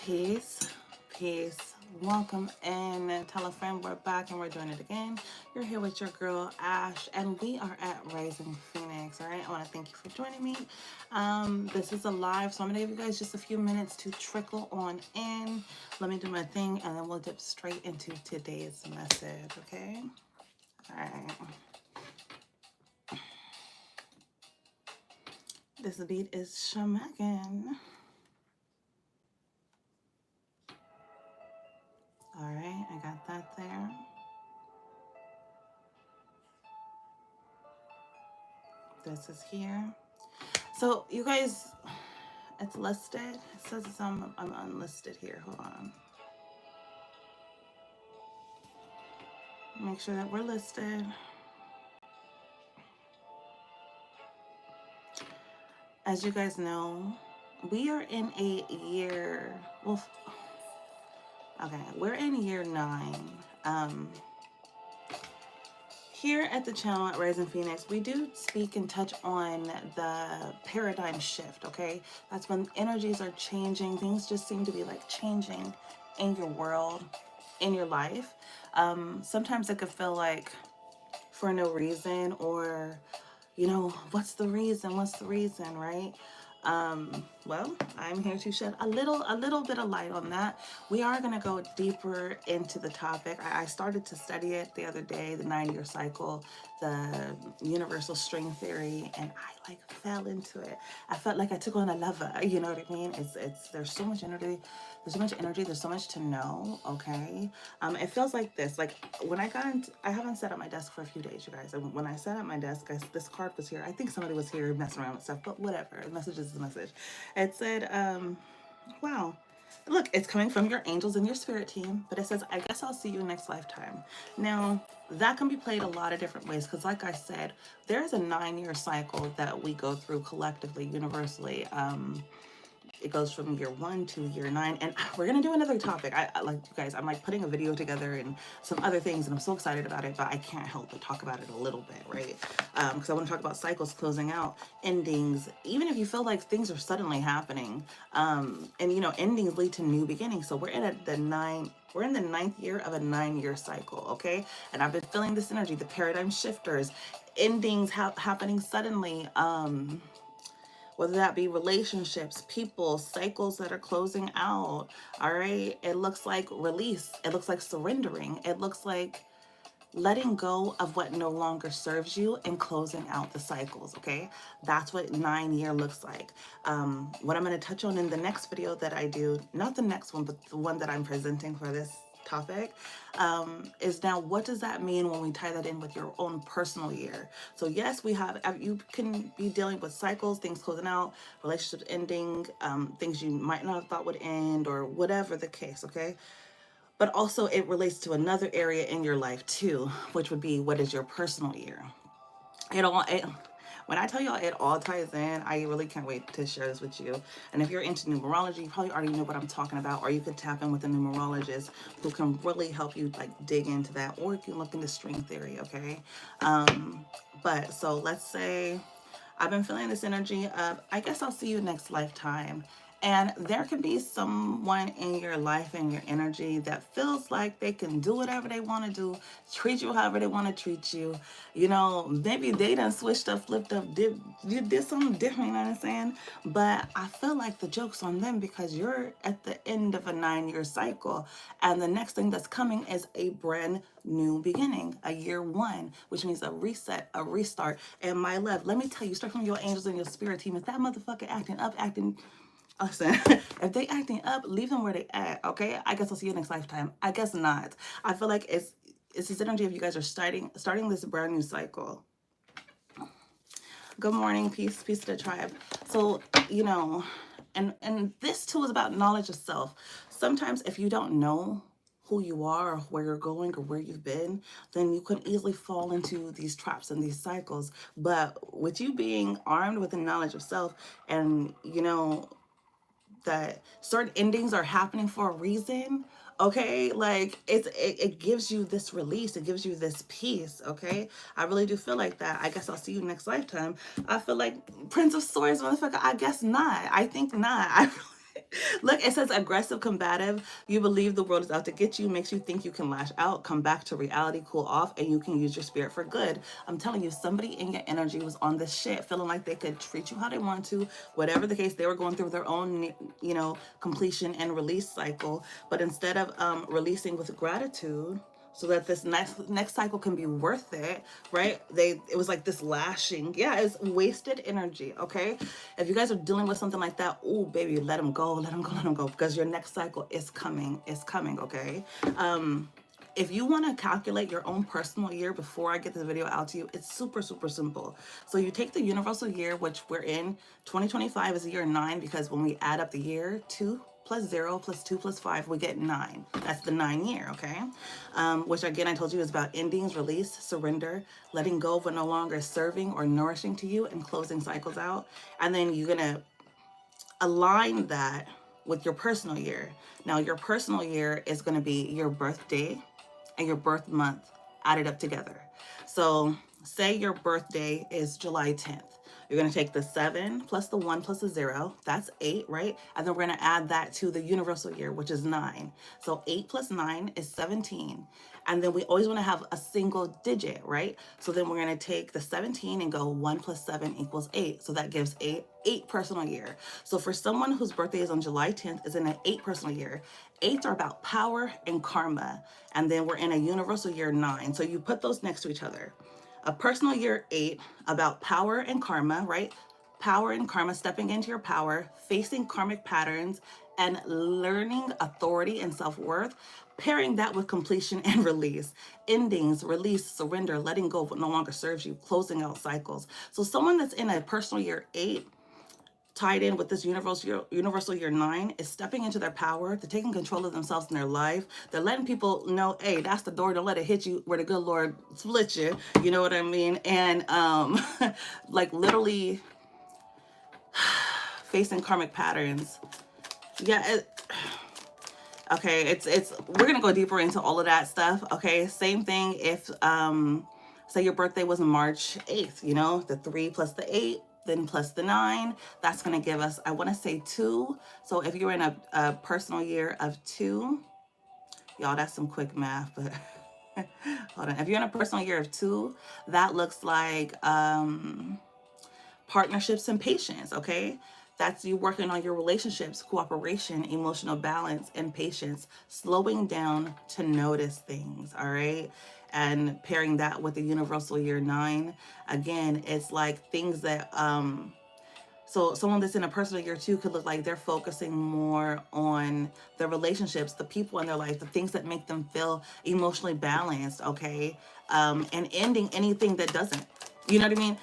Peace, peace. Welcome in. Tell a friend we're back and we're doing it again. You're here with your girl Ash, and we are at Rising Phoenix. All right, I want to thank you for joining me. This is a live, so I'm gonna give you guys just a few minutes to trickle on in. Let me do my thing, and then we'll dip straight into today's message. Okay. All right. This beat is shamakin. All right, I got that there. This is here. So you guys, it's listed. It says I'm unlisted here. Hold on. Make sure that we're listed. As you guys know, we are in a year. Well, okay, we're in year 9. Here at the channel at Rising Phoenix, we do speak and touch on the paradigm shift, okay? That's when energies are changing. Things just seem to be like changing in your world, in your life. Sometimes it could feel like for no reason, or, what's the reason? What's the reason, right? Well, I'm here to shed a little bit of light on that. We are going to go deeper into the topic. I started to study it the other day, the 9-year cycle, the universal string theory, and I like fell into it. I felt like I took on a lover, you know what I mean? It's there's so much energy. There's so much to know, okay? It feels like this. Like when I got into, I haven't sat at my desk for a few days, you guys. And when I sat at my desk, this card was here. I think somebody was here messing around with stuff, but whatever. The message is the message. It said, wow. Look, it's coming from your angels and your spirit team, but it says, I guess I'll see you next lifetime. Now, that can be played a lot of different ways because, like I said, there's a 9-year cycle that we go through collectively, universally. It goes from year 1 to year 9, and we're gonna do another topic. I like, you guys, I'm like putting a video together and some other things, and I'm so excited about it, but I can't help but talk about it a little bit, right? Because I want to talk about cycles closing out, endings, even if you feel like things are suddenly happening, and endings lead to new beginnings. So we're in the 9th year of a 9-year cycle, okay? And I've been feeling this energy, the paradigm shifters, endings happening suddenly, whether that be relationships, people, cycles that are closing out. All right. It looks like release. It looks like surrendering. It looks like letting go of what no longer serves you and closing out the cycles. Okay. That's what 9-year looks like. What I'm going to touch on in the next video that I do, not the next one, but the one that I'm presenting for this topic, is now, what does that mean when we tie that in with your own personal year? So yes, you can be dealing with cycles, things closing out, relationships ending, things you might not have thought would end, or whatever the case, okay? But also it relates to another area in your life too, which would be, what is your personal year? When I tell y'all it all ties in, I really can't wait to share this with you. And if you're into numerology, you probably already know what I'm talking about, or you could tap in with a numerologist who can really help you like dig into that, or you can look into string theory, okay? But so let's say I've been feeling this energy of, I guess I'll see you next lifetime. And there can be someone in your life and your energy that feels like they can do whatever they want to do, treat you however they want to treat you. Maybe they done switched up, flipped up, did something different, you know what I'm saying? But I feel like the joke's on them because you're at the end of a 9-year cycle. And the next thing that's coming is a brand new beginning, a year 1, which means a reset, a restart. And my love, let me tell you, start from your angels and your spirit team. If that motherfucker listen, if they acting up, leave them where they at, okay? I guess I'll see you next lifetime. I guess not. I feel like it's this energy of you guys are starting this brand new cycle. Good morning, peace to the tribe. So, and this too is about knowledge of self. Sometimes if you don't know who you are or where you're going or where you've been, then you can easily fall into these traps and these cycles. But with you being armed with the knowledge of self, and that certain endings are happening for a reason, okay? Like it gives you this release, it gives you this peace, okay? I really do feel like that. I guess I'll see you next lifetime. I feel like Prince of Swords, motherfucker. I guess not. I think not. Look, it says aggressive, combative. You believe the world is out to get you, makes you think you can lash out, come back to reality, cool off, and you can use your spirit for good. I'm telling you, somebody in your energy was on this shit, feeling like they could treat you how they want to, whatever the case. They were going through their own, completion and release cycle. But instead of releasing with gratitude, so that this next cycle can be worth it, right? It was like this lashing. Yeah, it's wasted energy. Okay, if you guys are dealing with something like that, oh baby, let them go, let them go, let them go, because your next cycle is coming. It's coming. Okay. If you want to calculate your own personal year before I get this video out to you, it's super, super simple. So you take the universal year, which we're in. 2025 is year 9, because when we add up the year, 2 plus 0 plus 2 plus 5, we get 9. That's the 9 year, okay? Which again, I told you is about endings, release, surrender, letting go of what no longer is serving or nourishing to you, and closing cycles out. And then you're gonna align that with your personal year. Now, your personal year is gonna be your birthday and your birth month added up together. So say your birthday is July 10th. You're going to take the 7 plus the 1 plus the 0. That's 8, right? And then we're going to add that to the universal year, which is 9. So 8 plus 9 is 17. And then we always want to have a single digit, right? So then we're going to take the 17 and go 1 plus 7 equals 8. So that gives 8 personal year. So for someone whose birthday is on July 10th is in an 8 personal year. 8s are about power and karma. And then we're in a universal year 9. So you put those next to each other. A personal year 8 about power and karma, right? Power and karma, stepping into your power, facing karmic patterns, and learning authority and self-worth. Pairing that with completion and release, endings, release, surrender, letting go of what no longer serves you, closing out cycles. So someone that's in a personal year 8 tied in with this universal year 9 is stepping into their power. They're taking control of themselves in their life. They're letting people know, hey, that's the door. Don't let it hit you where the good Lord split you. You know what I mean? And like literally facing karmic patterns. Yeah. Okay. It's we're gonna go deeper into all of that stuff. Okay. Same thing if say your birthday was March 8th. The 3 plus the 8. Then plus the 9, that's going to give us, I want to say 2. So if you're in a personal year of 2, y'all, that's some quick math, but hold on. If you're in a personal year of 2, that looks like partnerships and patience, okay? That's you working on your relationships, cooperation, emotional balance, and patience, slowing down to notice things, all right? And pairing that with the universal year 9, again, it's like things that so someone that's in a personal year 2 could look like they're focusing more on the relationships, the people in their life, the things that make them feel emotionally balanced, okay? And ending anything that doesn't. You know what I mean?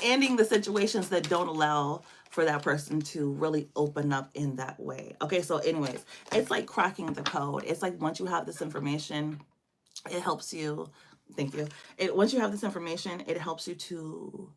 Ending the situations that don't allow for that person to really open up in that way. Okay, so anyways, it's like cracking the code. It's like once you have this information, it helps you. Thank you. Once you have this information, it helps you to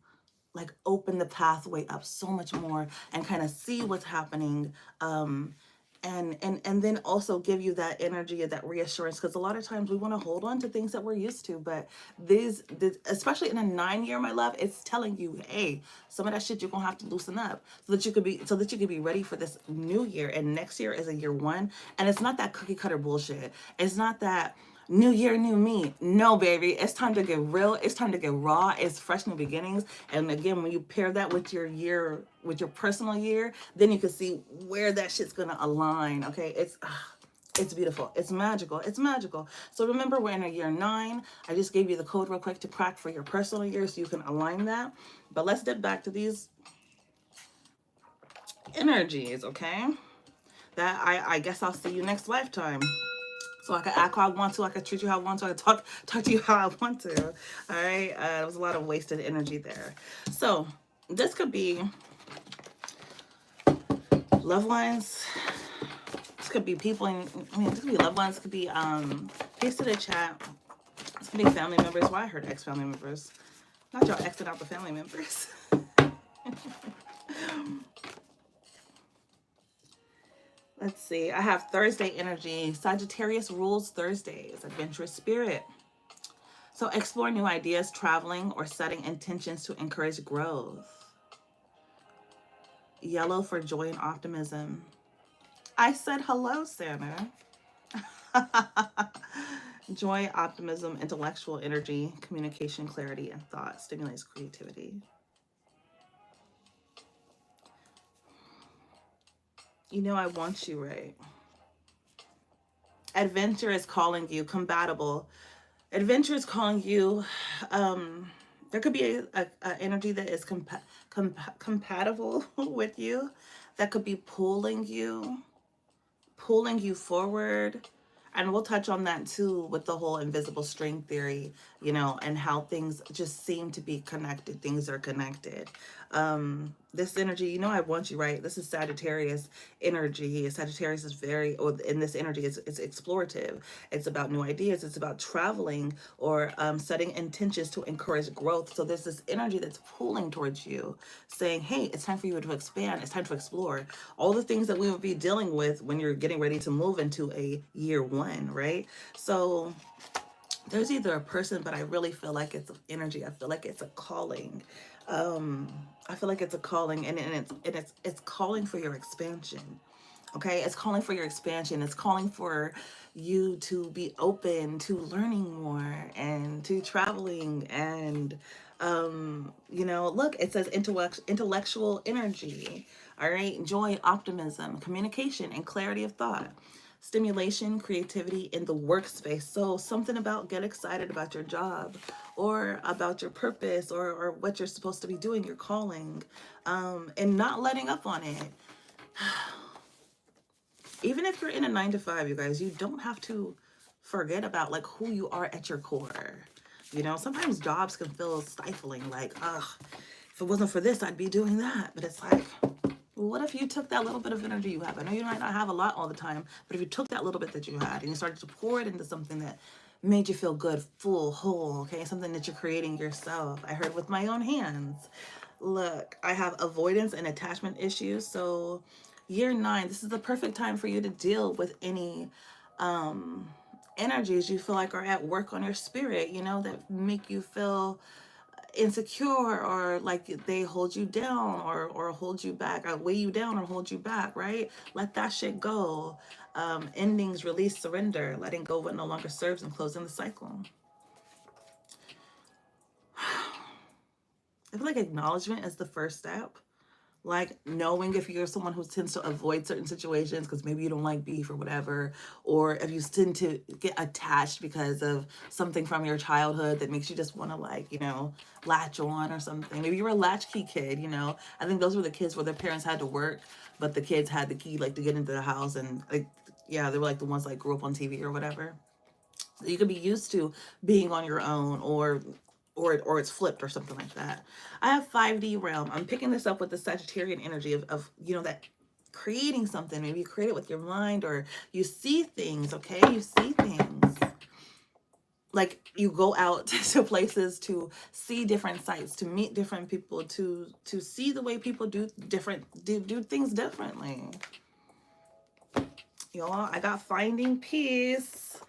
like open the pathway up so much more and kind of see what's happening, and then also give you that energy and that reassurance, because a lot of times we want to hold on to things that we're used to, but this especially in a 9 year, my love, it's telling you, hey, some of that shit you're gonna have to loosen up so that you could be ready for this new year. And next year is a year 1, and it's not that cookie cutter bullshit. It's not that new year, new me. No, baby. It's time to get real. It's time to get raw. It's fresh new beginnings. And again, when you pair that with your year, with your personal year, then you can see where that shit's gonna align. Okay. It's beautiful. It's magical. It's magical. So remember, we're in a year 9. I just gave you the code real quick to crack for your personal year so you can align that. But let's get back to these energies, okay? That I guess I'll see you next lifetime. So I can act how I want to, I can treat you how I want to, I can talk to you how I want to. All right, there was a lot of wasted energy there. So this could be loved ones. This could be people this could be loved ones. It could be paste to the chat. This could be family members. Well, I heard ex-family members. Not y'all exing out the family members. Let's see. I have Thursday energy. Sagittarius rules Thursdays. Adventurous spirit. So explore new ideas, traveling, or setting intentions to encourage growth. Yellow for joy and optimism. I said hello, Santa. Joy, optimism, intellectual energy, communication, clarity, and thought stimulates creativity. You know I want you, right? Adventure is calling you. Compatible. Adventure is calling you. There could be a energy that is compatible with you, that could be pulling you forward. And we'll touch on that too with the whole invisible string theory, and how things just seem to be connected. Things are connected. This energy, I want you, right? This is Sagittarius energy. Sagittarius is or in this energy, it's explorative. It's about new ideas. It's about traveling or setting intentions to encourage growth. So there's this energy that's pulling towards you, saying, hey, it's time for you to expand. It's time to explore all the things that we would be dealing with when you're getting ready to move into a year one, right? So there's either a person, but I really feel like it's an energy. I feel like it's a calling. I feel like it's a calling, and it's calling for your expansion. Okay, it's calling for your expansion. It's calling for you to be open to learning more and to traveling and look, it says intellectual energy. All right, joy, optimism, communication, and clarity of thought. Stimulation, creativity in the workspace. So something about get excited about your job or about your purpose or what you're supposed to be doing, your calling, and not letting up on it. Even if you're in a 9 to 5, you guys, you don't have to forget about like who you are at your core. Sometimes jobs can feel stifling, like, ugh, if it wasn't for this, I'd be doing that. But it's like, well, what if you took that little bit of energy you have? I know you might not have a lot all the time, but if you took that little bit that you had and you started to pour it into something that made you feel good, full, whole, okay? Something that you're creating yourself. I heard with my own hands. Look, I have avoidance and attachment issues. So year 9, this is the perfect time for you to deal with any energies you feel like are at work on your spirit, that make you feel insecure or like they hold you down or hold you back or weigh you down or hold you back, right? Let that shit go. Endings, release, surrender, letting go what no longer serves and closing the cycle. I feel like acknowledgement is the first step. Like knowing if you're someone who tends to avoid certain situations because maybe you don't like beef or whatever, or if you tend to get attached because of something from your childhood that makes you just want to latch on or something. Maybe you're a latchkey kid. I think those were the kids where their parents had to work, but the kids had the key like to get into the house, and like, yeah, they were like the ones like grew up on TV or whatever. You could be used to being on your own, or it's flipped or something like that. I have 5D realm. I'm picking this up with the Sagittarian energy of that creating something. Maybe you create it with your mind, or you see things, okay? You see things. Like you go out to places to see different sights, to meet different people, to see the way people do things differently. Y'all, I got finding peace.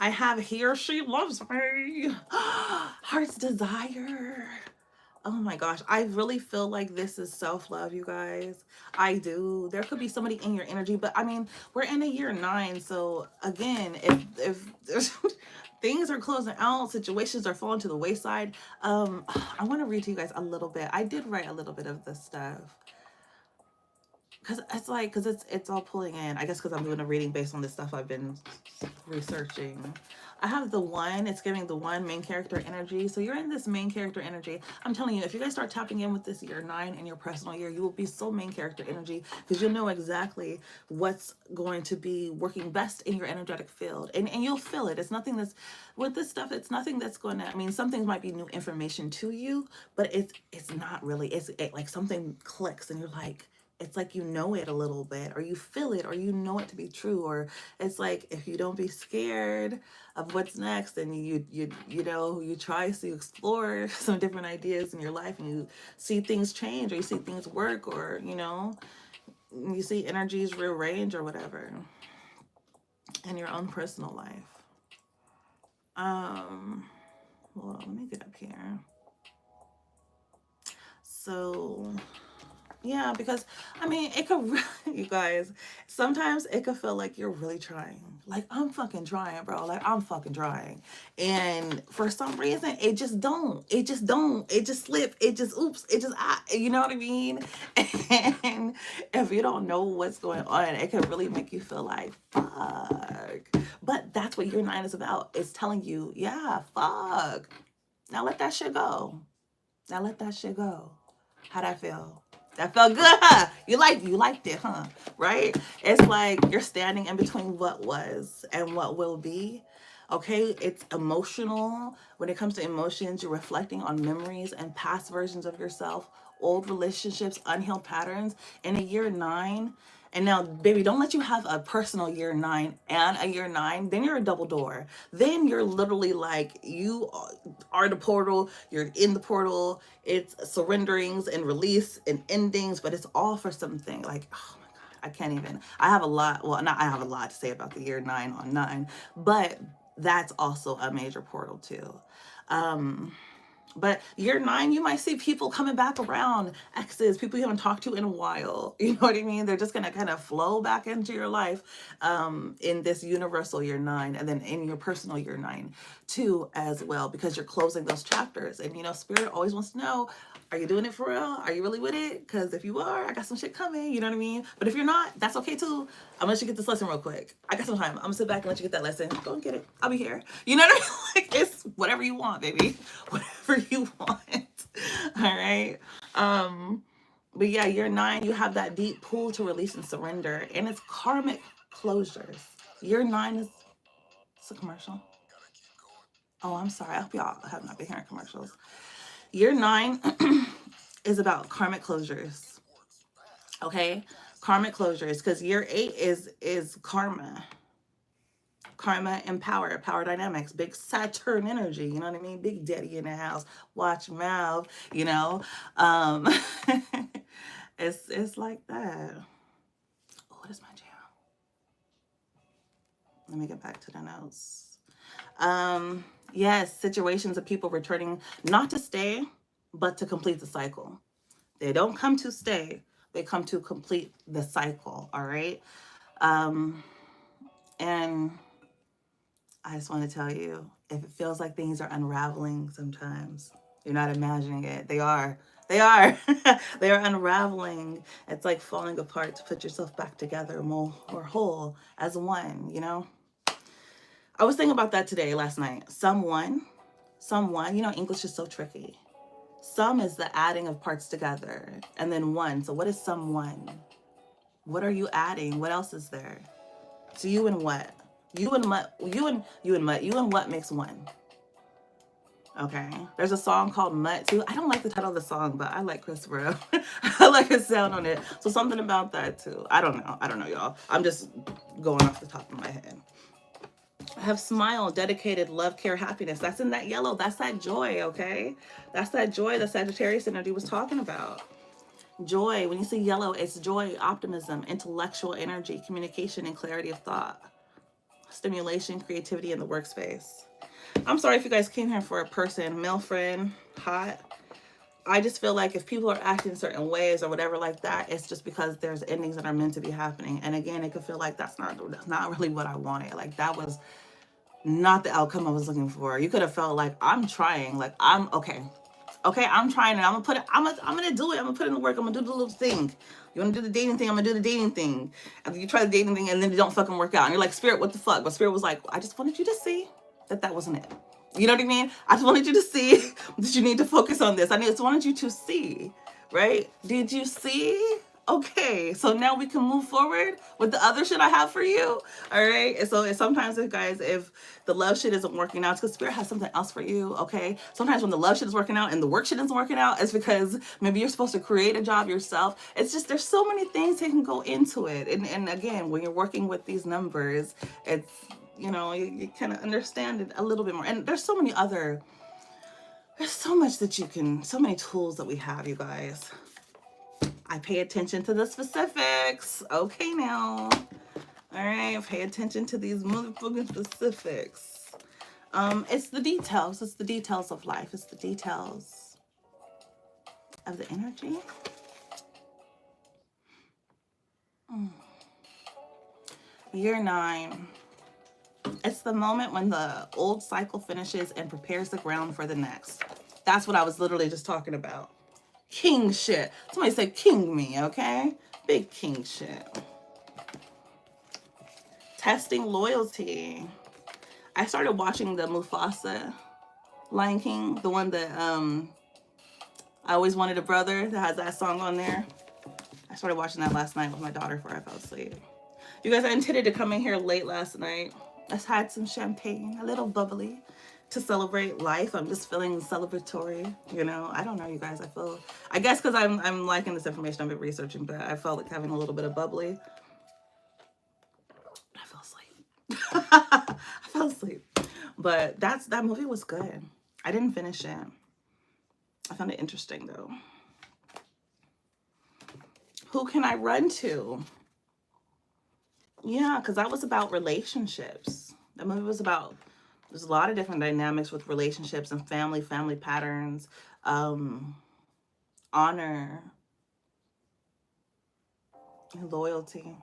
I have he or she loves me. Heart's desire. Oh my gosh, I really feel like this is self-love, you guys. I do. There could be somebody in your energy, but I mean, we're in a year 9, so again, if there's things are closing out, situations are falling to the wayside. I want to read to you guys a little bit. I did write a little bit of this stuff. Because it's all pulling in. I guess because I'm doing a reading based on this stuff I've been researching. I have the one. It's giving the one main character energy. So you're in this main character energy. I'm telling you, if you guys start tapping in with this year 9 in your personal year, you will be so main character energy because you'll know exactly what's going to be working best in your energetic field, and you'll feel it. It's nothing that's with this stuff. It's nothing that's going to. I mean, some things might be new information to you, but it's not really. Like something clicks, and you're like, it's like you know it a little bit, or you feel it, or you know it to be true, or it's like if you don't be scared of what's next, and you try to explore some different ideas in your life, and you see things change, or you see things work, or you see energies rearrange or whatever in your own personal life. Hold on, let me get up here. So Yeah, because I mean, it could, you guys, sometimes it could feel like you're really trying. Like, I'm fucking trying, bro. Like, I'm fucking trying. And for some reason, it just don't. It just don't. It just slip. It just, oops. It just, you know what I mean? And if you don't know what's going on, it can really make you feel like, fuck. But that's what year 9 is about. It's telling you, yeah, fuck. Now let that shit go. Now let that shit go. How'd I feel? That felt good, huh? You liked it, huh? Right? It's like you're standing in between what was and what will be. Okay, it's emotional. When it comes to emotions, you're reflecting on memories and past versions of yourself, old relationships, unhealed patterns. In a year 9, and now, baby, don't let you have a personal year 9 and a year 9. Then you're a double door. Then you're literally like, you are the portal. You're in the portal. It's surrenderings and release and endings, but it's all for something. Like, oh my God, I can't even. I have a lot. Well, not I have a lot to say about the year 9 on 9, but that's also a major portal too. Um, but year 9, you might see people coming back around, exes, people you haven't talked to in a while. You know what I mean? They're just going to kind of flow back into your life in this universal year 9, and then in your personal year 9 too, as well, because you're closing those chapters. And, you know, Spirit always wants to know, are you doing it for real? Are you really with it? Because if you are, I got some shit coming. You know what I mean? But if you're not, that's okay too. I'm gonna let you get this lesson real quick. I got some time. I'm gonna sit back and let you get that lesson. Go and get it. I'll be here. You know what I mean? Like, it's whatever you want, baby. Whatever you want. All right. But yeah, year 9, you have that deep pull to release and surrender, and it's karmic closures. Year 9 is, it's a commercial. Oh, I'm sorry. I hope y'all have not been hearing commercials. Year 9 is about karmic closures. Okay, karmic closures, because year 8 is karma and power dynamics, big Saturn energy, you know what I mean? Big daddy in the house, watch mouth, you know. um it's like that. Oh, what is my jam? Let me get back to the notes. Yes, situations of people returning, not to stay, but to complete the cycle. They don't come to stay, they come to complete the cycle. All right. um and I just want to tell you, if it feels like things are unraveling sometimes, you're not imagining it. They are. They are. They are unraveling. It's like falling apart to put yourself back together more or whole as one, you know? I was thinking about that today, last night. Someone, you know, English is so tricky. Some is the adding of parts together, and then one. So what is someone? What are you adding? What else is there? So you and what? You and what? You and what makes one? Okay. There's a song called Mutt too. I don't like the title of the song, but I like Christopher. I like his sound on it. So something about that too. I don't know. I don't know, y'all. I'm just going off the top of my head. I have smile, dedicated, love, care, happiness. That's in that yellow. That's that joy, okay? That's that joy that Sagittarius energy was talking about. Joy. When you see yellow, it's joy, optimism, intellectual energy, communication, and clarity of thought. Stimulation, creativity in the workspace. I'm sorry if you guys came here for a person, male friend, hot. I just feel like if people are acting certain ways or whatever like that, it's just because there's endings that are meant to be happening. And again, it could feel like that's not really what I wanted. Like, that was not the outcome I was looking for. You could have felt like, I'm trying, like, I'm okay. Okay, I'm trying, and I'm gonna do it. I'm gonna put in the work. I'm gonna do the little thing. You wanna do the dating thing? I'm gonna do the dating thing. And you try the dating thing, and then it don't fucking work out. And you're like, Spirit, what the fuck? But Spirit was like, I just wanted you to see that wasn't it. You know what I mean? I just wanted you to see that you need to focus on this. I just wanted you to see, right? Did you see? Okay, so now we can move forward with the other shit I have for you. All right. And so sometimes, guys, if the love shit isn't working out, it's because Spirit has something else for you. Okay. Sometimes when the love shit is working out and the work shit isn't working out, it's because maybe you're supposed to create a job yourself. It's just, there's so many things that can go into it. And again, when you're working with these numbers, it's, you know, you kind of understand it a little bit more. And there's so much that you can, so many tools that we have, you guys. I pay attention to the specifics. Okay, now. All right, pay attention to these motherfucking specifics. It's the details. It's the details of life. It's the details of the energy. Year 9. It's the moment when the old cycle finishes and prepares the ground for the next. That's what I was literally just talking about. King shit. Somebody said king me, okay? Big king shit. Testing loyalty. I started watching the Mufasa Lion King, the one that I Always Wanted a Brother, that has that song on there. I started watching that last night with my daughter before I fell asleep. You guys, I intended to come in here late last night. I had some champagne, a little bubbly, to celebrate life. I'm just feeling celebratory, you know. I don't know, you guys. I guess because I'm liking this information I've been researching, but I felt like having a little bit of bubbly. I fell asleep. I fell asleep. But that movie was good. I didn't finish it. I found it interesting though. Who can I run to? Yeah, because that was about relationships. That movie was about, there's a lot of different dynamics with relationships and family patterns, honor, and loyalty.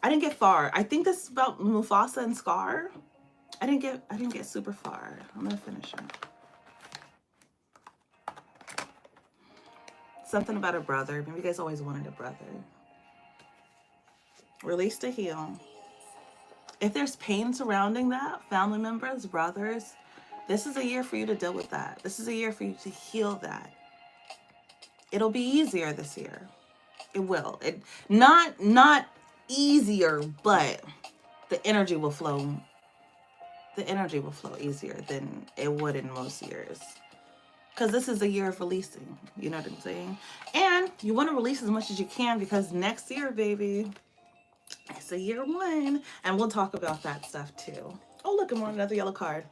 I didn't get far. I think this is about Mufasa and Scar. I didn't get super far. I'm gonna finish it. Something about a brother. Maybe you guys always wanted a brother. Release to heal. If there's pain surrounding that, family members, brothers, this is a year for you to deal with that. This is a year for you to heal that. It'll be easier this year. It will. It not easier, but the energy will flow. The energy will flow easier than it would in most years. Because this is a year of releasing. You know what I'm saying? And you want to release as much as you can because next year, baby, it's a year 1. And we'll talk about that stuff too. Oh, look, I'm on another yellow card.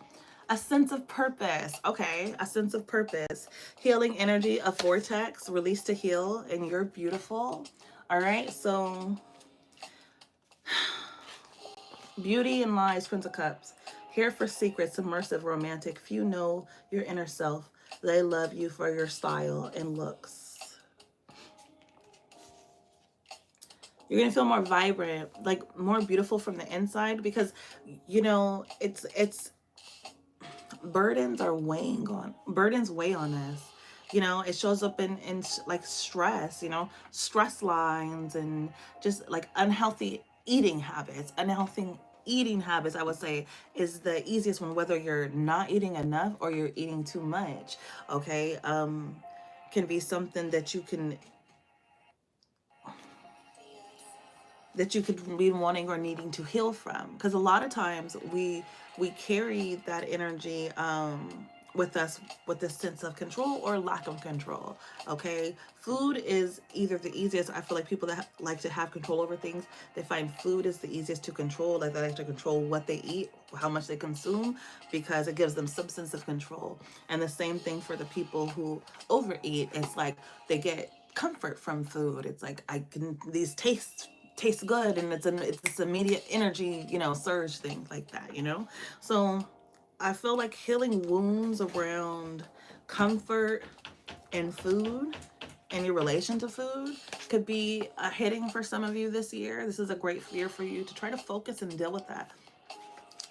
A sense of purpose. Okay, a sense of purpose. Healing energy, a vortex, release to heal, and you're beautiful. All right, so beauty and lies, Prince of Cups. Here for secrets, immersive, romantic. Few know your inner self. They love you for your style and looks. You're going to feel more vibrant, like more beautiful from the inside because, you know, it's burdens weigh on us. You know, it shows up in like stress, you know, stress lines and just like unhealthy eating habits. I would say, is the easiest one, whether you're not eating enough or you're eating too much. Okay. Can be something that you could be wanting or needing to heal from, because a lot of times we carry that energy with us with this sense of control or lack of control. Okay, food is either the easiest. I feel like people that like to have control over things, they find food is the easiest to control. Like they like to control what they eat, how much they consume, because it gives them some sense of control. And the same thing for the people who overeat. It's like they get comfort from food. It's like these tastes good, and it's this immediate energy, you know, surge thing like that, you know. So I feel like healing wounds around comfort and food and your relation to food could be a hitting for some of you this year. This is a great year for you to try to focus and deal with that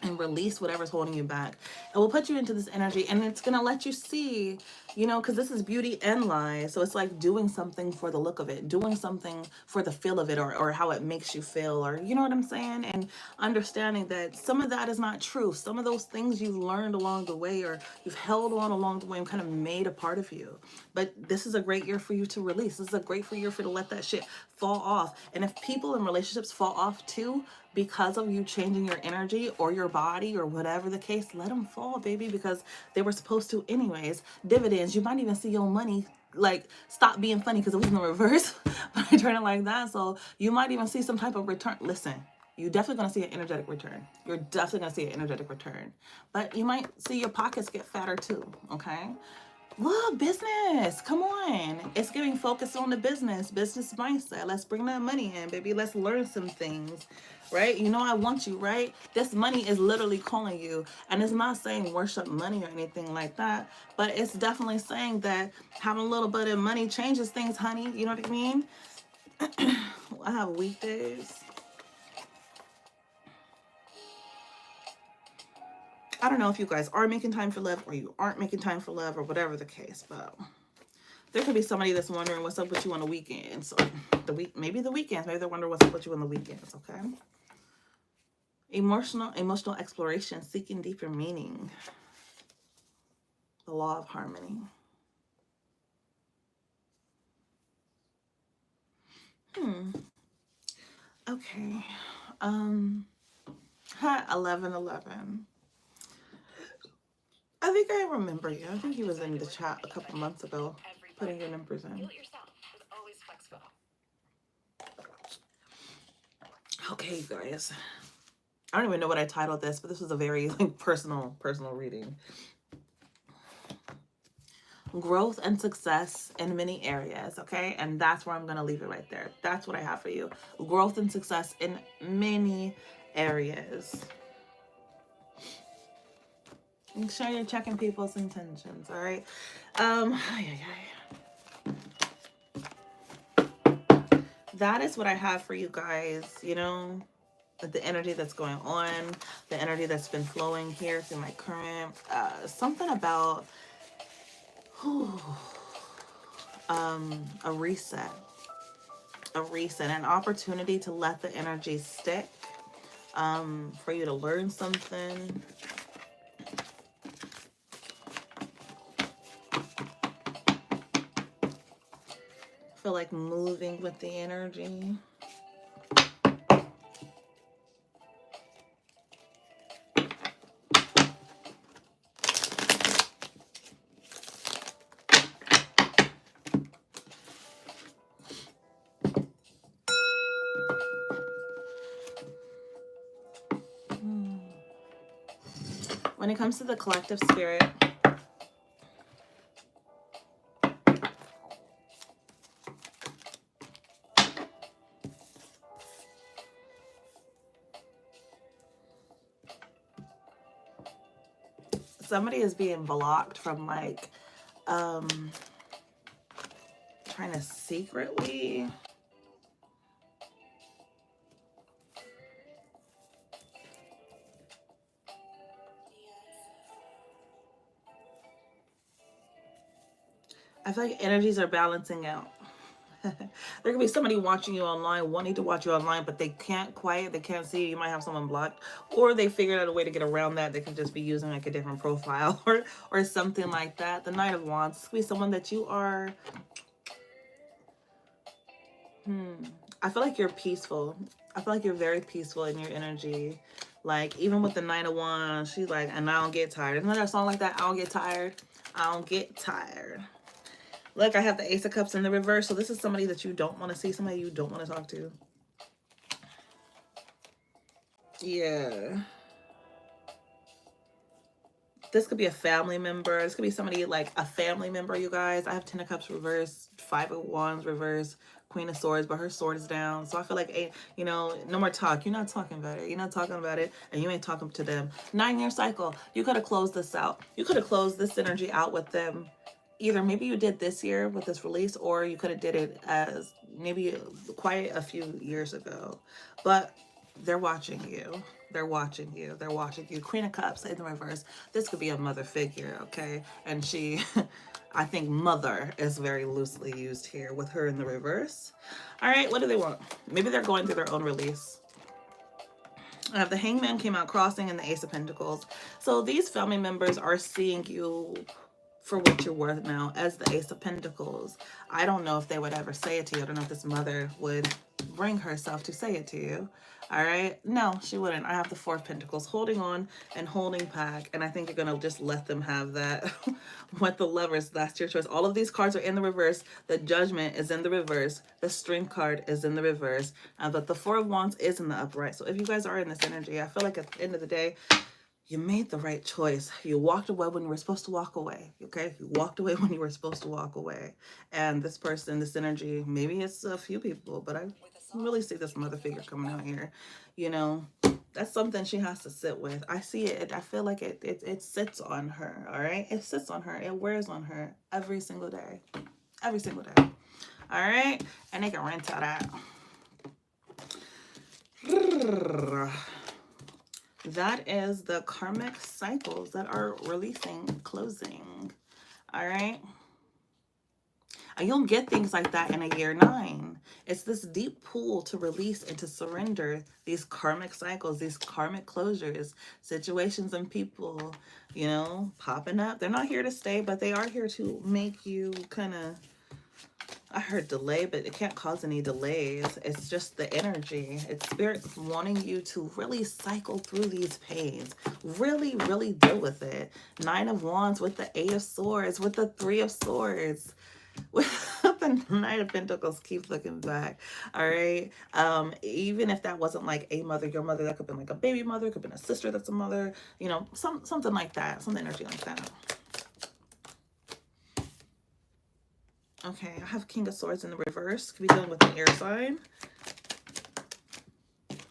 and release whatever's holding you back. It will put you into this energy, and it's going to let you see, you know, because this is beauty and lies. So it's like doing something for the look of it, doing something for the feel of it, or how it makes you feel, or you know what I'm saying? And understanding that some of that is not true. Some of those things you've learned along the way or you've held on along the way and kind of made a part of you. But this is a great year for you to release. This is a great year for you to let that shit fall off. And if people in relationships fall off too, because of you changing your energy or your body or whatever the case, let them fall, baby, because they were supposed to anyways. Dividends, you might even see your money like stop being funny because it was in the reverse, but I turn it like that. So you might even see some type of return. Listen, you're definitely going to see an energetic return. You're definitely going to see an energetic return, but you might see your pockets get fatter too. Okay. Look, business. Come on. It's giving focus on the business mindset. Let's bring that money in, baby. Let's learn some things, right? You know, I want you, right? This money is literally calling you. And it's not saying worship money or anything like that, but it's definitely saying that having a little bit of money changes things, honey. You know what I mean? I have weekdays. I don't know if you guys are making time for love or you aren't making time for love or whatever the case, but there could be somebody that's wondering what's up with you on the weekends. Or maybe the weekends. Maybe they're wondering what's up with you on the weekends, okay? Emotional exploration, seeking deeper meaning. The law of harmony. Okay. 1111. I think I remember you. I think he was in the chat a couple months ago, putting your numbers in. Okay, guys. I don't even know what I titled this, but this was a very like personal reading. Growth and success in many areas, okay? And that's where I'm going to leave it right there. That's what I have for you. Growth and success in many areas. Make sure you're checking people's intentions, all right? That is what I have for you guys, you know, the energy that's going on, the energy that's been flowing here through my current, something about a reset, an opportunity to let the energy stick, for you to learn something. Feel like moving with the energy. When it comes to the collective spirit, somebody is being blocked from like trying to secretly I feel like energies are balancing out. There could be somebody watching you online, wanting to watch you online, but they can't see you. You might have someone blocked, or they figured out a way to get around that. They could just be using like a different profile or something like that. The Knight of Wands. This could be someone that you are. I feel like you're peaceful. I feel like you're very peaceful in your energy. Like, even with the Knight of Wands, she's like, and I don't get tired. Isn't there a song like that? I don't get tired. I don't get tired. Look, I have the Ace of Cups in the reverse. So this is somebody that you don't want to see, somebody you don't want to talk to. Yeah. This could be a family member. This could be somebody like a family member, you guys. I have 10 of Cups reverse, 5 of Wands reverse, Queen of Swords, but her sword is down. So I feel like, you know, no more talk. You're not talking about it. You're not talking about it, and you ain't talking to them. 9-year cycle. You could have closed this out. You could have closed this energy out with them. Either maybe you did this year with this release, or you could have did it as maybe quite a few years ago. But they're watching you. They're watching you. They're watching you. Queen of Cups in the reverse. This could be a mother figure, okay? And she, I think mother is very loosely used here with her in the reverse. All right, what do they want? Maybe they're going through their own release. I have the Hangman came out crossing and the Ace of Pentacles. So these family members are seeing you for what you're worth now as the Ace of Pentacles. I don't know if they would ever say it to you. I don't know if this mother would bring herself to say it to you. All right. No, she wouldn't. I have the 4 of Pentacles holding on and holding back. And I think you're going to just let them have that. With the Lovers, that's your choice. All of these cards are in the reverse. The Judgment is in the reverse. The Strength card is in the reverse. But the 4 of Wands is in the upright. So if you guys are in this energy, I feel like at the end of the day, you made the right choice. You walked away when you were supposed to walk away, okay? You walked away when you were supposed to walk away. And this person, this energy, maybe it's a few people, but I really see this mother figure coming out here. You know, that's something she has to sit with. I see it. I feel like it sits on her, all right? It sits on her. It wears on her every single day. Every single day. All right? And they can rent out that. That is the karmic cycles that are releasing, closing. All right? And you'll get things like that in a year 9. It's this deep pull to release and to surrender these karmic cycles, these karmic closures, situations and people, you know, popping up. They're not here to stay, but they are here to make you kind of, I heard delay, but it can't cause any delays. It's just the energy. It's spirit wanting you to really cycle through these pains. Really, really deal with it. 9 of Wands with the 8 of Swords, with the 3 of Swords. With the Knight of Pentacles, keep looking back. All right. Even if that wasn't like a mother, your mother, that could have been like a baby mother, could have been a sister that's a mother, you know, something like that, some energy like that. Okay, I have King of Swords in the reverse. Could be dealing with an air sign.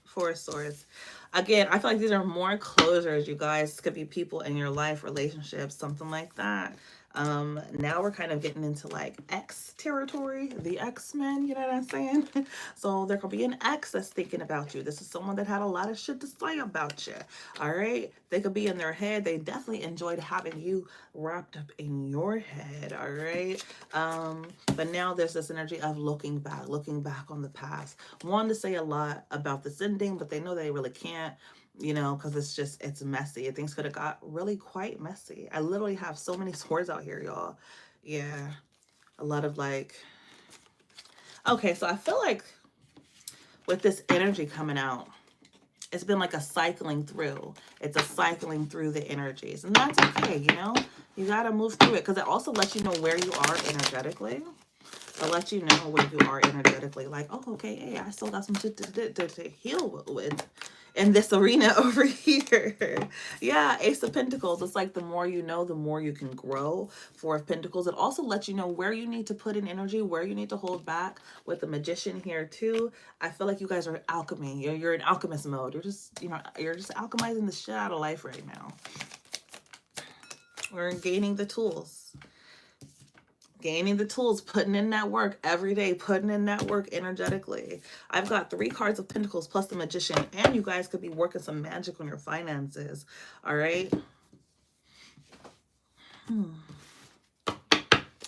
4 of Swords. Again, I feel like these are more closures, you guys. Could be people in your life, relationships, something like that. Now we're kind of getting into like X territory, the X-Men, you know what I'm saying? So there could be an X that's thinking about you. This is someone that had a lot of shit to say about you. All right. They could be in their head. They definitely enjoyed having you wrapped up in your head. All right. But now there's this energy of looking back on the past. Wanting to say a lot about this ending, but they know they really can't, you know, because it's messy. Things could have got really quite messy. I literally have so many swords out here, y'all. Yeah. A lot of like, okay, so I feel like with this energy coming out, it's been like a cycling through. It's a cycling through the energies. And that's okay, you know? You got to move through it because it also lets you know where you are energetically. It'll let you know where you are energetically. Like, oh, okay, hey, I still got some shit to heal with in this arena over here. Yeah, Ace of Pentacles. It's like the more you know, the more you can grow. 4 of Pentacles. It also lets you know where you need to put in energy, where you need to hold back. With the Magician here too, I feel like you guys are alchemy. You're in alchemist mode. You're just, you know, you're just alchemizing the shit out of life right now. We're gaining the tools. Gaining the tools, putting in that work every day, putting in that work energetically. I've got 3 cards of Pentacles plus the Magician, and you guys could be working some magic on your finances. All right.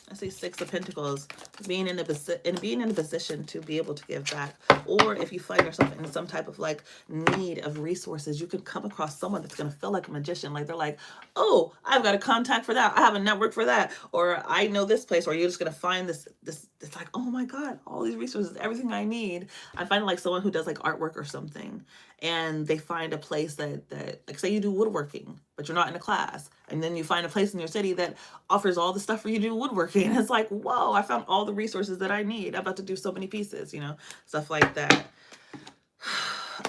I see 6 of Pentacles, being in a position to be able to give back. Or if you find yourself in some type of like need of resources, you can come across someone that's going to feel like a magician. Like they're like, oh, I've got a contact for that. I have a network for that. Or I know this place. Or you're just going to find this. It's like, oh my God, all these resources, everything I need. I find like someone who does like artwork or something, and they find a place that like say you do woodworking, but you're not in a class, and then you find a place in your city that offers all the stuff for you to do woodworking. And it's like, whoa, I found all the resources that I need. I'm about to do so many pieces, you know, stuff like that.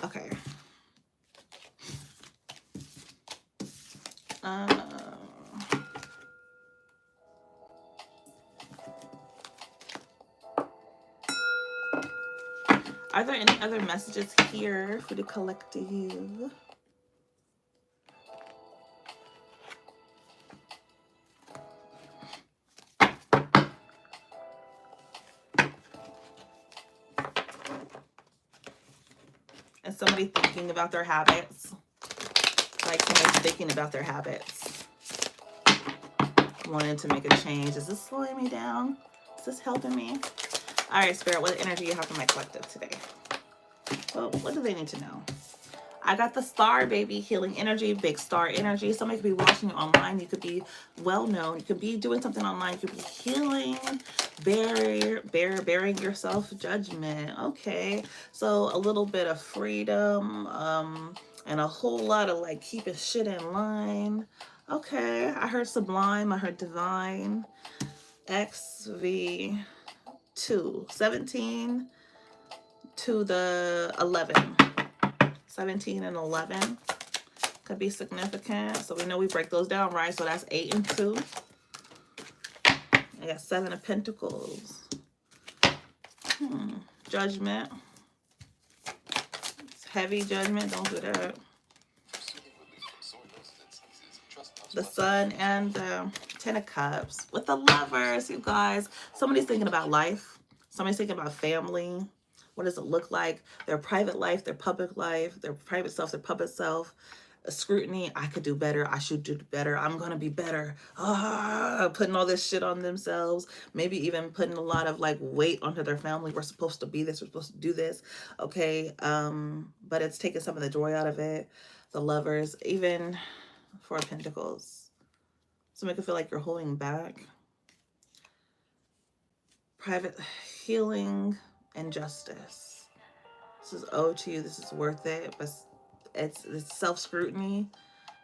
Okay. Are there any other messages here for the collective? Is somebody thinking about their habits? Like somebody's thinking about their habits, wanting to make a change. Is this slowing me down? Is this helping me? All right, Spirit, what energy you have for my collective today? Well, what do they need to know? I got the star, baby, healing energy, big star energy. Somebody could be watching you online. You could be well known. You could be doing something online. You could be healing, bearing your self-judgment. Okay, so a little bit of freedom, and a whole lot of like keeping shit in line. Okay, I heard sublime. I heard divine. XV2, 17 to the 11. 17 and 11 could be significant. So we know we break those down, right? So that's 8 and 2. I got 7 of Pentacles. Judgment. It's heavy judgment. Don't do that. The Sun and the 10 of Cups with the Lovers, you guys. Somebody's thinking about life. Somebody's thinking about family. What does it look like? Their private life, their public life, their private self, their public self. Scrutiny. I could do better. I should do better. I'm gonna be better. Putting all this shit on themselves. Maybe even putting a lot of like weight onto their family. We're supposed to be this. We're supposed to do this. Okay. But it's taking some of the joy out of it. The Lovers, even Four of Pentacles. So make it feel like you're holding back. Private healing and justice. This is owed to you. This is worth it. But it's self-scrutiny.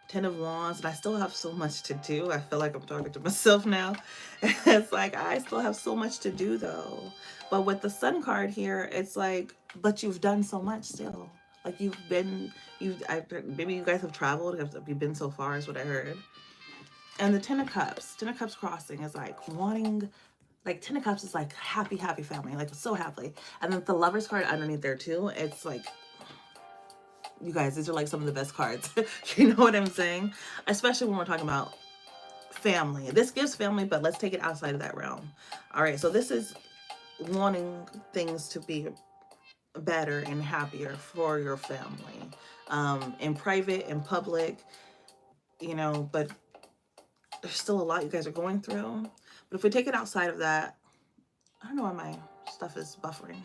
Ten of Wands, and I still have so much to do. I feel like I'm talking to myself now. It's like, I still have so much to do though. But with the Sun card here, it's like, but you've done so much still. Like maybe you guys have traveled. Have you been so far is what I heard. And the Ten of Cups crossing is like wanting, like Ten of Cups is like happy family, like so happy. And then the Lovers card underneath there too, it's like, you guys, these are like some of the best cards. You know what I'm saying? Especially when we're talking about family. This gives family, but let's take it outside of that realm. All right, so this is wanting things to be better and happier for your family. In private, in public, you know, but there's still a lot you guys are going through. But if we take it outside of that, I don't know why my stuff is buffering.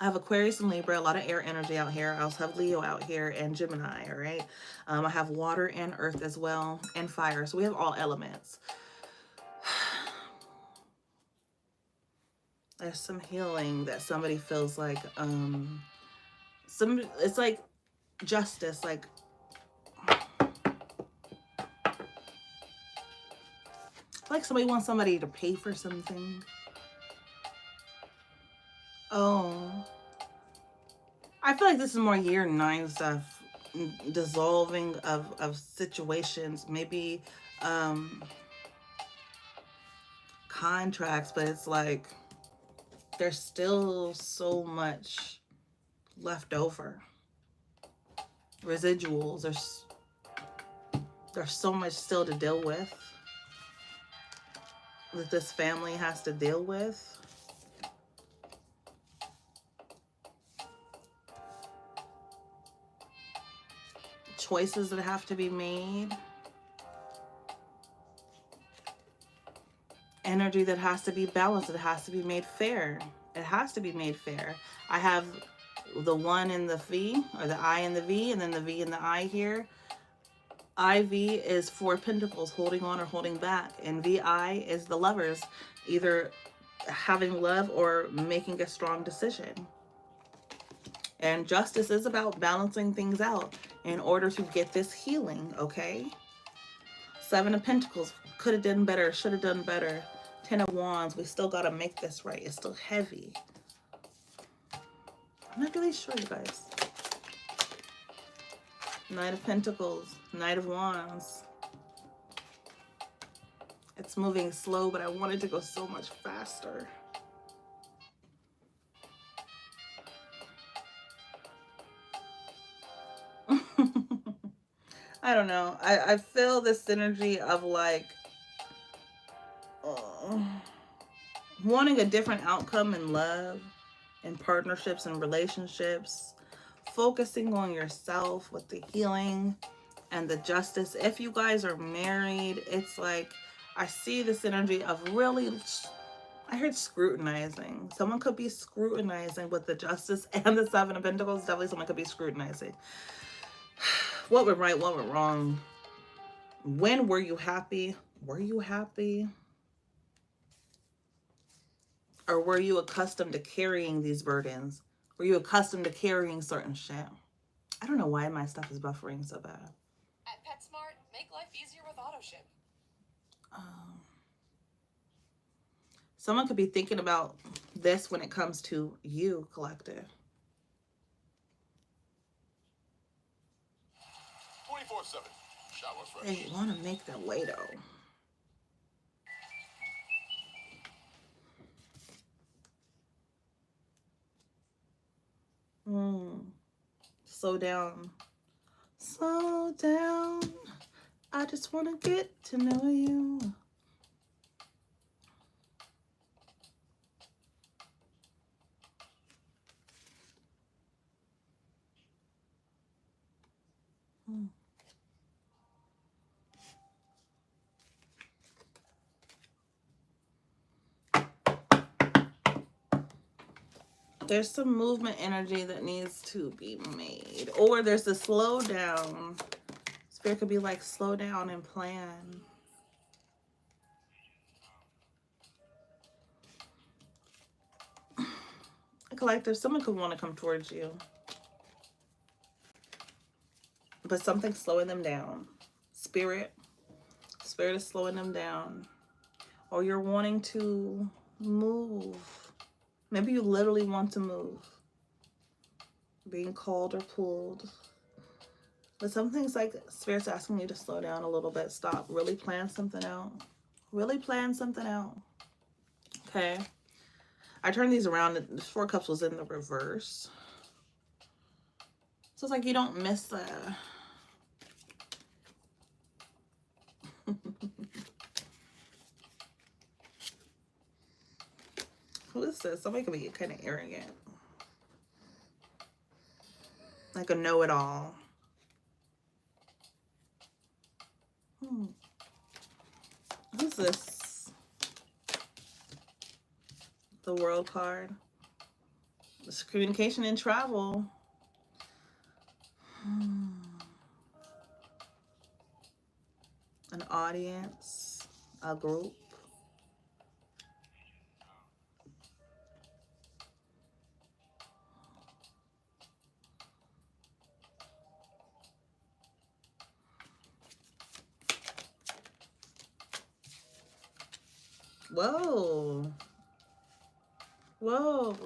I have Aquarius and Libra, a lot of air energy out here. I also have Leo out here and Gemini, all right? I have water and earth as well, and fire. So we have all elements. There's some healing that somebody feels like, it's like justice, like, somebody wants somebody to pay for something. Oh, I feel like this is more year 9 stuff, dissolving of situations, maybe contracts, but it's like there's still so much left over. Residuals, there's so much still to deal with that this family has to deal with. Choices that have to be made. Energy that has to be balanced. It has to be made fair. It has to be made fair. I have the 1 in the V, or the I in the V, and then the V in the I here. IV is 4 Pentacles, holding on or holding back. And VI is the Lovers, either having love or making a strong decision. And justice is about balancing things out in order to get this healing, okay? 7 of Pentacles, could have done better, should have done better. 10 of Wands, we still got to make this right. It's still heavy. I'm not really sure, you guys. Knight of Pentacles, Knight of Wands. It's moving slow, but I wanted to go so much faster. I don't know. I feel this synergy of like wanting a different outcome in love, in partnerships and relationships, focusing on yourself with the healing and the justice. If you guys are married, it's like I see this energy of really, I heard scrutinizing. Someone could be scrutinizing with the justice and the 7 of Pentacles. Definitely someone could be scrutinizing. What went right, what went wrong? When were you happy? Were you happy? Or were you accustomed to carrying these burdens? Were you accustomed to carrying certain shit? I don't know why my stuff is buffering so bad. At PetSmart, make life easier with AutoShip. Someone could be thinking about this when it comes to you, collective. 24/7. Shower fresh. They want to make their way though. Slow down. Slow down. I just want to get to know you. There's some movement energy that needs to be made. Or there's a slow down. Spirit could be like, slow down and plan. Collective, someone could want to come towards you, but something's slowing them down. Spirit is slowing them down. Or you're wanting to move. Maybe you literally want to move. Being called or pulled. But something's like Spirit's asking you to slow down a little bit. Stop. Really plan something out. Really plan something out. Okay. I turned these around. The Four Cups was in the reverse. So it's like you don't miss the... Who is this? Somebody could be kind of arrogant. Like a know-it-all. Who's this? The World card. This communication and travel. An audience. A group. Whoa. Whoa.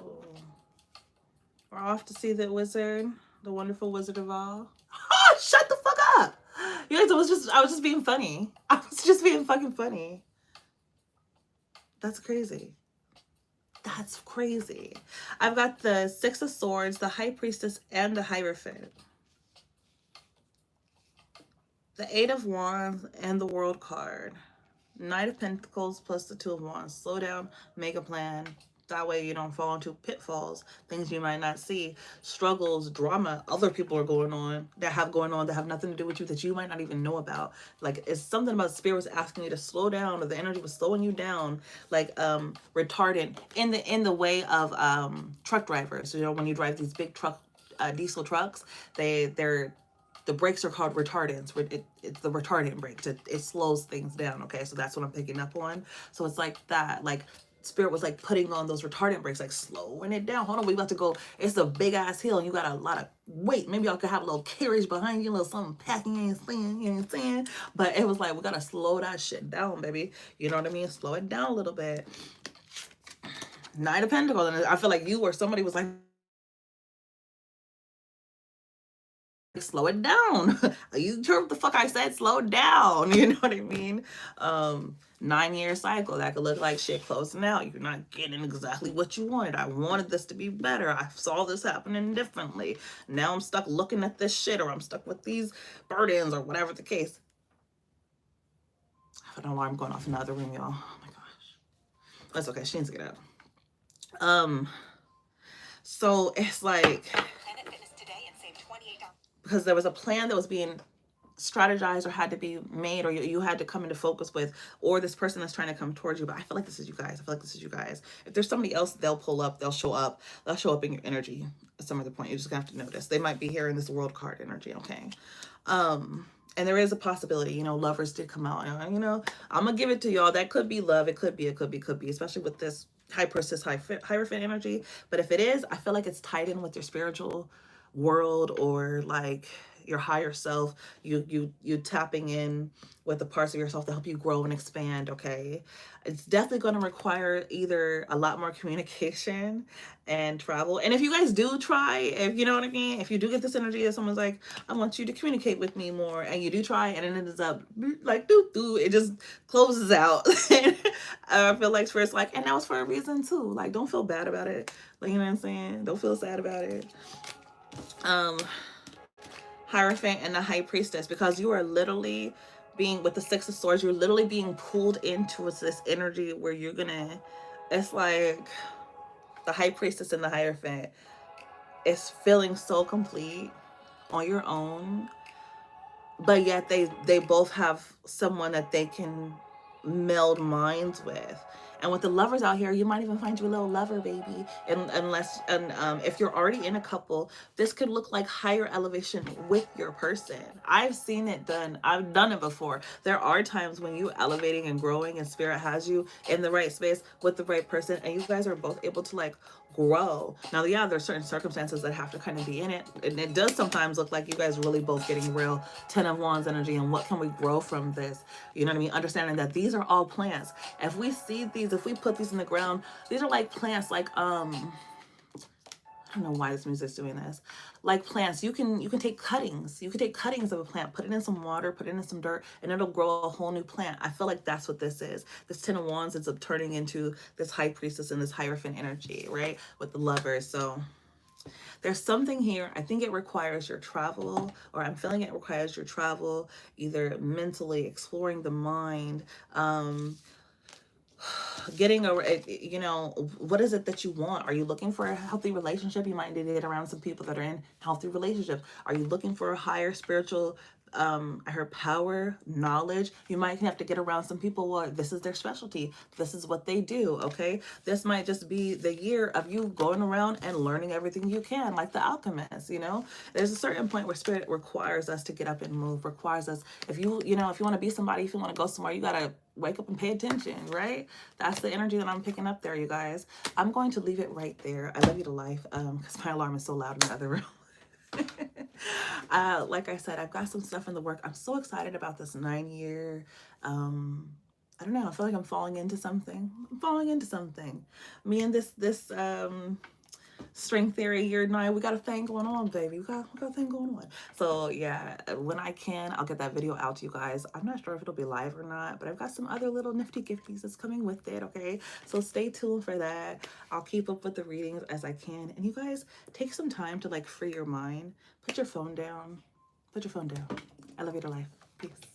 We're off to see the wizard, the wonderful Wizard of all. Oh, shut the fuck up. You guys, I was just being funny. I was just being fucking funny. That's crazy. That's crazy. I've got the Six of Swords, the High Priestess, and the Hierophant. The Eight of Wands and the World card. Knight of Pentacles plus the Two of Wands. Slow down, make a plan. That way you don't fall into pitfalls, things you might not see, struggles, drama other people are going on that have nothing to do with you, that you might not even know about. Like, it's something about Spirit was asking you to slow down, or the energy was slowing you down, like retardant in the way of truck drivers. You know, when you drive these big diesel trucks, the brakes are called retardants. It's the retardant brakes. It slows things down. Okay, so that's what I'm picking up on. So it's like that. Like, Spirit was like putting on those retardant brakes, like slowing it down. Hold on, we about to go. It's a big ass hill, and you got a lot of weight. Maybe y'all could have a little carriage behind you, a little something packing. You ain't saying, you ain't saying. But it was like, we gotta slow that shit down, baby. You know what I mean? Slow it down a little bit. Knight of Pentacles, and I feel like you or somebody was like, slow it down. You heard what the fuck I said? Slow it down. You know what I mean? 9-year cycle. That could look like shit closing out. You're not getting exactly what you wanted. I wanted this to be better. I saw this happening differently. Now I'm stuck looking at this shit, or I'm stuck with these burdens, or whatever the case. I don't know why I'm going off in the other room, y'all. Oh my gosh. That's okay. She needs to get up. So it's like, because there was a plan that was being strategized or had to be made, or you had to come into focus with, or this person that's trying to come towards you. But I feel like this is you guys. I feel like this is you guys. If there's somebody else, they'll pull up, they'll show up in your energy at some other point. You're just gonna have to notice. They might be here in this World card energy, okay? And there is a possibility, you know, lovers did come out. And, you know, I'm gonna give it to y'all. That could be love. It could be, especially with this High Priestess, Hierophant energy. But if it is, I feel like it's tied in with your spiritual world, or like your higher self. You tapping in with the parts of yourself that help you grow and expand. Okay, it's definitely going to require either a lot more communication and travel. And if you guys do try, if you know what I mean, if you do get this energy and someone's like, I want you to communicate with me more, and you do try, and it ends up like it just closes out. I feel like Spirit's like, and that was for a reason too. Like, don't feel bad about it. Like, you know what I'm saying? Don't feel sad about it. Hierophant and the High Priestess, because you are literally being, with the Six of Swords, you're literally being pulled into this energy where you're gonna, it's like the High Priestess and the Hierophant is feeling so complete on your own. but yet they both have someone that they can meld minds with. And with the lovers out here, you might even find you a little lover, baby. And unless and if you're already in a couple, this could look like higher elevation with your person. I've seen it done. I've done it before. There are times when you elevating and growing, and spirit has you in the right space with the right person, and you guys are both able to like grow. Now, yeah, there's certain circumstances that have to kind of be in it, and it does sometimes look like you guys really both getting real 10 of wands energy, and what can we grow from this? You know what I mean? Understanding that these are all plants. If we see these, if we put these in the ground, these are like plants, like I don't know why this music's doing this. Like plants, you can take cuttings. You can take cuttings of a plant, put it in some water, put it in some dirt, and it'll grow a whole new plant. I feel like that's what this is. This Ten of Wands ends up turning into this High Priestess and this Hierophant energy, right? With the lovers. So there's something here. I think it requires your travel, or I'm feeling it requires your travel, either mentally exploring the mind, getting a, you know, what is it that you want? Are you looking for a healthy relationship? You might need to get around some people that are in healthy relationships. Are you looking for a higher spiritual, I heard power, knowledge? You might have to get around some people where this is their specialty, this is what they do. Okay, this might just be the year of you going around and learning everything you can, like the alchemist. You know, there's a certain point where spirit requires us to get up and move, requires us, if you know, if you want to be somebody, if you want to go somewhere, you gotta wake up and pay attention, right? That's the energy that I'm picking up there, you guys. I'm going to leave it right there. I love you to life, because my alarm is so loud in the other room. Like I said, I've got some stuff in the work. I'm so excited about this 9 year. I don't know. I feel like I'm falling into something. I'm falling into something. Me and this string theory year 9, we got a thing going on, baby. We got a thing going on. So yeah, when I can, I'll get that video out to you guys. I'm not sure if it'll be live or not, but I've got some other little nifty gifties that's coming with it. Okay, so stay tuned for that. I'll keep up with the readings as I can, and you guys take some time to like free your mind. Put your phone down. Put your phone down. I love you to life. Peace.